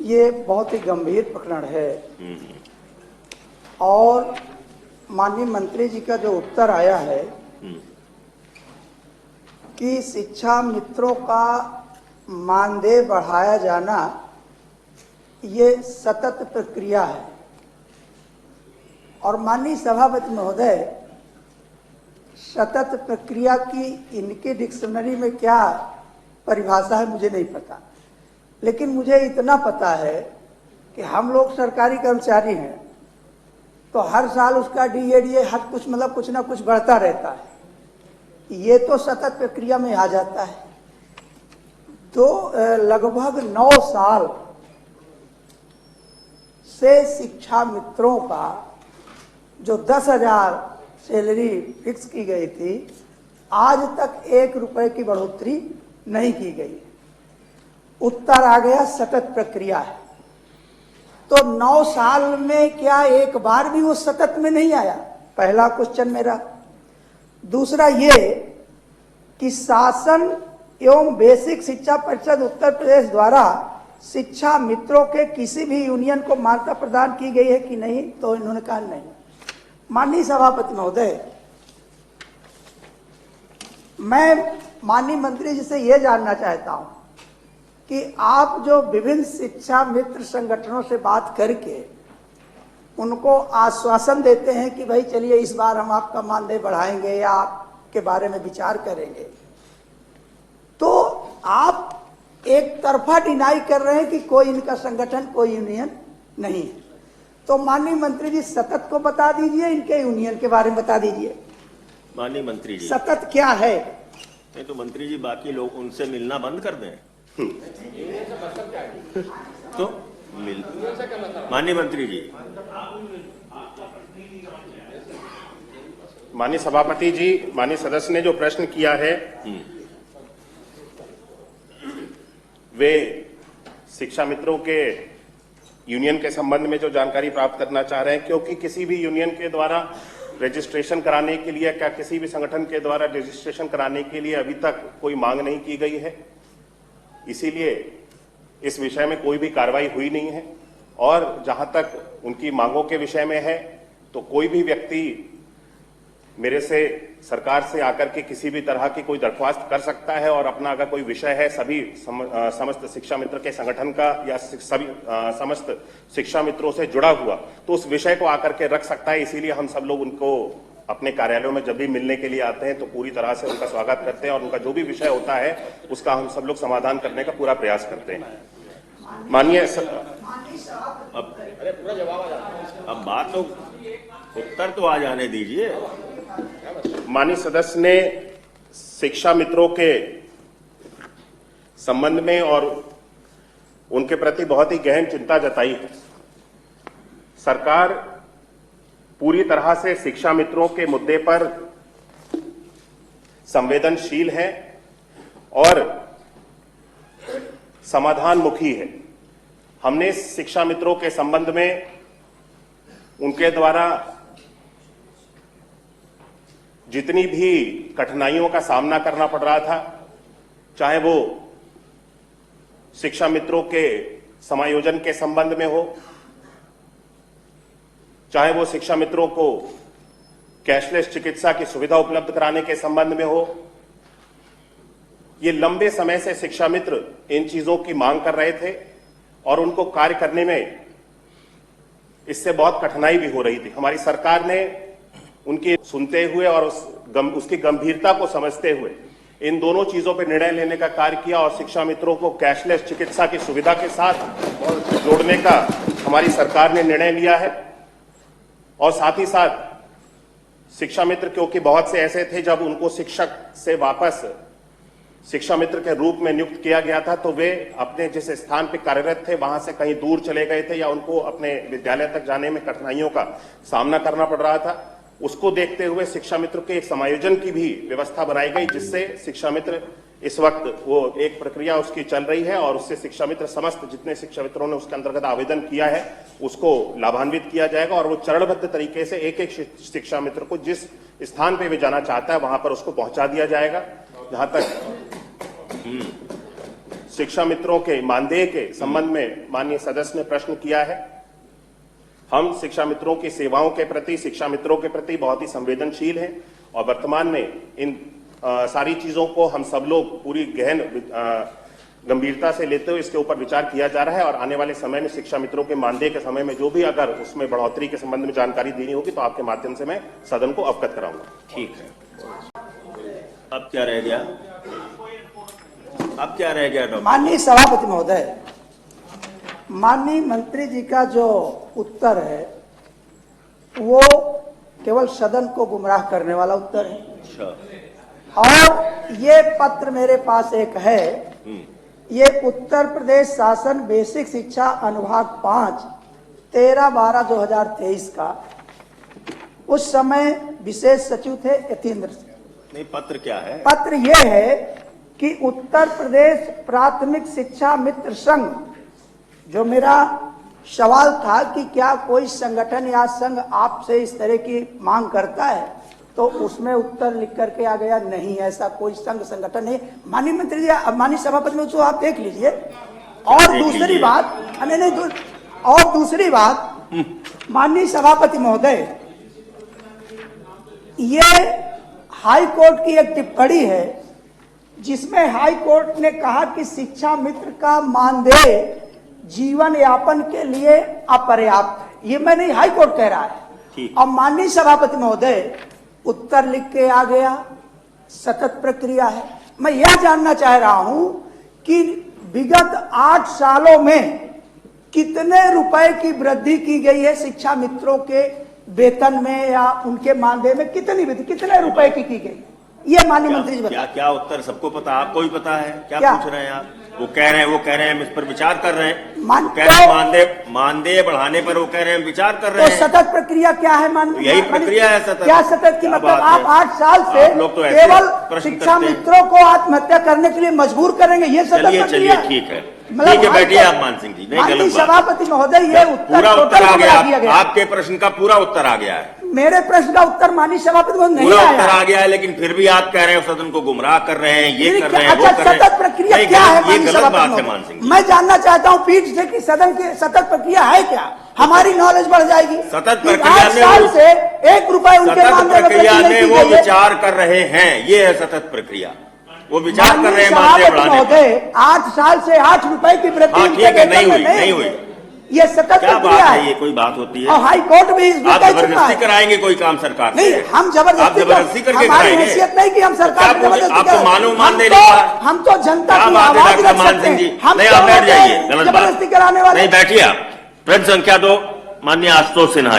ये बहुत ही गंभीर प्रकरण है और माननीय मंत्री जी का जो उत्तर आया है कि शिक्षा मित्रों का मानदेय बढ़ाया जाना ये सतत प्रक्रिया है। और माननीय सभापति महोदय, सतत प्रक्रिया की इनके डिक्शनरी में क्या परिभाषा है मुझे नहीं पता, लेकिन मुझे इतना पता है कि हम लोग सरकारी कर्मचारी हैं तो हर साल उसका डीए हर कुछ मतलब कुछ ना कुछ बढ़ता रहता है। ये तो सतत प्रक्रिया में आ जाता है। तो लगभग 9 साल से शिक्षा मित्रों का जो 10,000 सैलरी फिक्स की गई थी, आज तक 1 रुपए की बढ़ोतरी नहीं की गई। उत्तर आ गया सतत प्रक्रिया है। तो 9 साल में क्या एक बार भी वो सतत में नहीं आया? पहला क्वेश्चन मेरा। दूसरा ये कि शासन एवं बेसिक शिक्षा परिषद उत्तर प्रदेश द्वारा शिक्षा मित्रों के किसी भी यूनियन को मान्यता प्रदान की गई है कि नहीं? तो इन्होंने कहा नहीं। माननीय सभापति महोदय, मैं माननीय मंत्री जी से यह जानना चाहता हूं कि आप जो विभिन्न शिक्षा मित्र संगठनों से बात करके उनको आश्वासन देते हैं कि भाई चलिए इस बार हम आपका मानदेय बढ़ाएंगे या आपके बारे में विचार करेंगे, तो आप एक तरफा डिनाई कर रहे हैं कि कोई इनका संगठन कोई यूनियन नहीं है। तो माननीय मंत्री जी सतत को बता दीजिए, इनके यूनियन के बारे में बता दीजिए। माननीय मंत्री जी, सतत क्या है? नहीं तो मंत्री जी बाकी लोग उनसे मिलना बंद कर दें। तो माननीय मंत्री जी। माननीय सभापति जी, माननीय सदस्य ने जो प्रश्न किया है वे शिक्षा मित्रों के यूनियन के संबंध में जो जानकारी प्राप्त करना चाह रहे हैं, क्योंकि किसी भी यूनियन के द्वारा रजिस्ट्रेशन कराने के लिए क्या किसी भी संगठन के द्वारा रजिस्ट्रेशन कराने के लिए अभी तक कोई मांग नहीं की गई है, इसीलिए इस विषय में कोई भी कार्रवाई हुई नहीं है। और जहां तक उनकी मांगों के विषय में है तो कोई भी व्यक्ति मेरे से सरकार से आकर के किसी भी तरह की कोई दरख्वास्त कर सकता है और अपना अगर कोई विषय है सभी समस्त शिक्षा मित्र के संगठन का या सभी समस्त शिक्षा मित्रों से जुड़ा हुआ, तो उस विषय को आकर के रख सकता है। इसीलिए हम सब लोग उनको अपने कार्यालयों में जब भी मिलने के लिए आते हैं तो पूरी तरह से उनका स्वागत करते हैं और उनका जो भी विषय होता है उसका हम सब लोग समाधान करने का पूरा प्रयास करते हैं। माननीय अब बात तो उत्तर तो आ जाने दीजिए। माननीय सदस्य ने शिक्षा मित्रों के संबंध में और उनके प्रति बहुत ही गहन चिंता जताई है। सरकार पूरी तरह से शिक्षा मित्रों के मुद्दे पर संवेदनशील है और समाधानमुखी है। हमने शिक्षा मित्रों के संबंध में उनके द्वारा जितनी भी कठिनाइयों का सामना करना पड़ रहा था, चाहे वो शिक्षा मित्रों के समायोजन के संबंध में हो, चाहे वो शिक्षा मित्रों को कैशलेस चिकित्सा की सुविधा उपलब्ध कराने के संबंध में हो, ये लंबे समय से शिक्षा मित्र इन चीजों की मांग कर रहे थे और उनको कार्य करने में इससे बहुत कठिनाई भी हो रही थी। हमारी सरकार ने उनकी सुनते हुए और उसकी गंभीरता को समझते हुए इन दोनों चीजों पर निर्णय लेने का कार्य किया और शिक्षा मित्रों को कैशलेस चिकित्सा की सुविधा के साथ जोड़ने का हमारी सरकार ने निर्णय लिया है। और साथ ही साथ शिक्षा मित्र, क्योंकि बहुत से ऐसे थे जब उनको शिक्षक से वापस शिक्षा मित्र के रूप में नियुक्त किया गया था तो वे अपने जिस स्थान पर कार्यरत थे वहां से कहीं दूर चले गए थे या उनको अपने विद्यालय तक जाने में कठिनाइयों का सामना करना पड़ रहा था। उसको देखते हुए शिक्षा मित्र के एक समायोजन की भी व्यवस्था बनाई गई, जिससे शिक्षा मित्र इस वक्त वो एक प्रक्रिया उसकी चल रही है और उससे शिक्षा मित्र समस्त जितने शिक्षा मित्रों ने उसके अंतर्गत आवेदन किया है उसको लाभान्वित किया जाएगा और वो चरणबद्ध तरीके से एक एक शिक्षा मित्र को जिस स्थान पे भी जाना चाहता है वहां पर उसको पहुंचा दिया जाएगा। जहां तक शिक्षा मित्रों के मानदेय के संबंध में माननीय सदस्य ने प्रश्न किया है। हम शिक्षा मित्रों की सेवाओं के प्रति, शिक्षा मित्रों के प्रति बहुत ही संवेदनशील हैं और वर्तमान में इन सारी चीजों को हम सब लोग पूरी गहन गंभीरता से लेते हुए इसके ऊपर विचार किया जा रहा है और आने वाले समय में शिक्षा मित्रों के मानदेय के समय में जो भी अगर उसमें बढ़ोतरी के संबंध में जानकारी देनी होगी तो आपके माध्यम से मैं सदन को अवगत कराऊंगा। ठीक है, अब क्या रह गया? अब क्या रह गया डॉक्टर? माननीय सभापति महोदय, माननीय मंत्री जी का जो उत्तर है वो केवल सदन को गुमराह करने वाला उत्तर है। अच्छा। और ये पत्र मेरे पास एक है, ये उत्तर प्रदेश शासन बेसिक शिक्षा अनुभाग 5 13/12/2023 का, उस समय विशेष सचिव थे यतीन्द्र सिंह। नहीं, पत्र क्या है? पत्र ये है कि उत्तर प्रदेश प्राथमिक शिक्षा मित्र संघ, जो मेरा सवाल था कि क्या कोई संगठन या संघ आपसे इस तरह की मांग करता है, तो उसमें उत्तर लिख करके आ गया नहीं, ऐसा कोई संघ संगठन नहीं। माननीय मंत्री जी, माननीय सभापति में तो आप देख लीजिए। और दूसरी बात, और दूसरी बात माननीय सभापति महोदय, ये हाई कोर्ट की एक टिप्पणी है जिसमें हाई कोर्ट ने कहा कि शिक्षा मित्र का मानदेय जीवन यापन के लिए अपर्याप्त है। ये मैं नहीं, हाई कोर्ट कह रहा है। और माननीय सभापति महोदय, उत्तर लिख के आ गया, सतत प्रक्रिया है। मैं यह जानना चाह रहा हूं कि विगत 8 सालों में कितने रुपए की वृद्धि की गई है शिक्षा मित्रों के वेतन में या उनके मानदेय में, कितनी वृद्धि, कितने रुपए की गई? ये माननीय मंत्री जी क्या क्या उत्तर सबको पता, आपको भी पता है? क्या पूछ रहे हैं आप? वो कह रहे हैं हम इस पर विचार कर रहे हैं। कह रहे हैं मानदेय बढ़ाने पर वो कह रहे हैं विचार कर रहे हैं। तो सतत प्रक्रिया क्या है? यही प्रक्रिया है सतत। क्या सतत की मतलब आप 8 साल से केवल शिक्षा मित्रों को आत्महत्या करने के लिए मजबूर करेंगे, ये सतत प्रक्रिया? चलिए ठीक है, ठीक है, बैठिए आप मान सिंह जी। नहीं, गलत बात। सभापति महोदय, ये पूरा उत्तर आ गया, आपके प्रश्न का पूरा उत्तर आ गया है। मेरे प्रश्न का उत्तर माननीय सभापति महोदय नहीं पूरा आया। उत्तर आ गया है, लेकिन फिर भी आप कह रहे हैं सदन को गुमराह कर रहे हैं, ये कर रहे हैं, वो अच्छा, कर रहे हैं। सतत प्रक्रिया क्या है? ये गलत बात है मान सिंह। मैं जानना चाहता हूँ पीठ से कि सदन की सतत प्रक्रिया है क्या, हमारी नॉलेज बढ़ जाएगी। सतत प्रक्रिया में 8 साल से 1 रुपए उनके मानदेय में वो विचार कर रहे हैं, ये है सतत प्रक्रिया। वो विचार कर रहे हैं मानदेय बढ़ाने पर। 8 साल से 8 रुपए की वृद्धि नहीं हुई। ये सतत क्या प्रक्रिया बात है? ये कोई बात होती है? और हाई कोर्ट भी इस आप जबरदस्ती कराएंगे कोई काम सरकार से? नहीं, हम जबरदस्ती करके हमारी हैसियत नहीं कि हम सरकार को जबरदस्ती आपको करें। मानव मानदेय नहीं पा, हम तो जनता क्या की बात है आवाज डॉक्टर रख मान सकते सिंह जी? हैं। हम नहीं, आप बैठ जाइए, गलत बात। जबरदस्ती कराने वाले नहीं, बैठिए आप। प्रश्न संख्या 2 माननीय आशुतोष सिन्हा।